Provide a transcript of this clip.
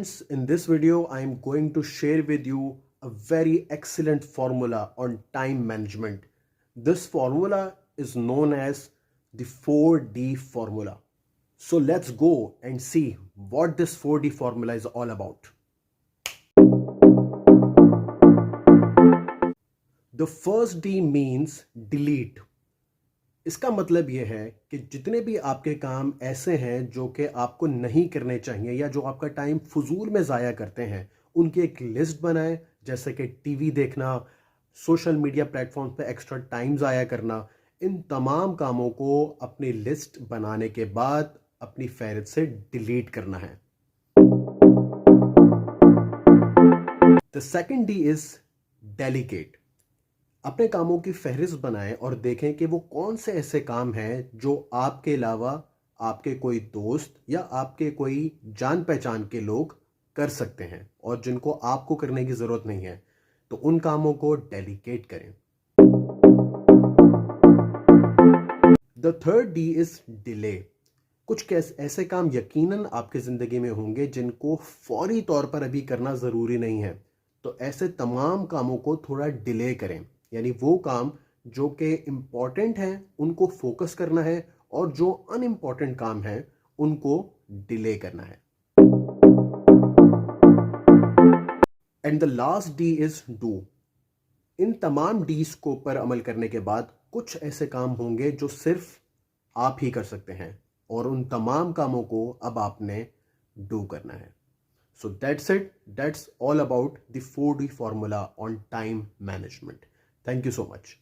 friends, in this video I am going to share with you a very excellent formula on time management. This formula is known as the 4D formula. So let's go and see what this 4D formula is all about. The first D means delete. इसका मतलब ये है कि जितने भी आपके काम ऐसे हैं जो कि आपको नहीं करने चाहिए या जो आपका टाइम फजूल में ज़ाया करते हैं, उनकी एक लिस्ट बनाएं, जैसे कि टीवी देखना, सोशल मीडिया प्लेटफॉर्म पे एक्स्ट्रा टाइम ज़ाया करना. इन तमाम कामों को अपनी लिस्ट बनाने के बाद अपनी फहरिस्त से डिलीट करना है. The second D is delegate. अपने कामों की फहरिस्त बनाएं और देखें कि वो कौन से ऐसे काम हैं जो आपके अलावा आपके कोई दोस्त या आपके कोई जान पहचान के लोग कर सकते हैं और जिनको आपको करने की ज़रूरत नहीं है, तो उन कामों को डेलीगेट करें. The third D is delay. कुछ ऐसे काम यकीनन आपकी ज़िंदगी में होंगे जिनको फौरी तौर पर अभी करना ज़रूरी नहीं है, तो ऐसे तमाम कामों को थोड़ा डिले करें. यानी वो काम जो कि इम्पॉर्टेंट हैं उनको फोकस करना है और जो अनइम्पॉर्टेंट काम हैं उनको डिले करना है. And the last D is do. इन तमाम डीज को पर अमल करने के बाद कुछ ऐसे काम होंगे जो सिर्फ आप ही कर सकते हैं और उन तमाम कामों को अब आपने डू करना है. So that's it. That's all about the 4D formula on time management. Thank you so much.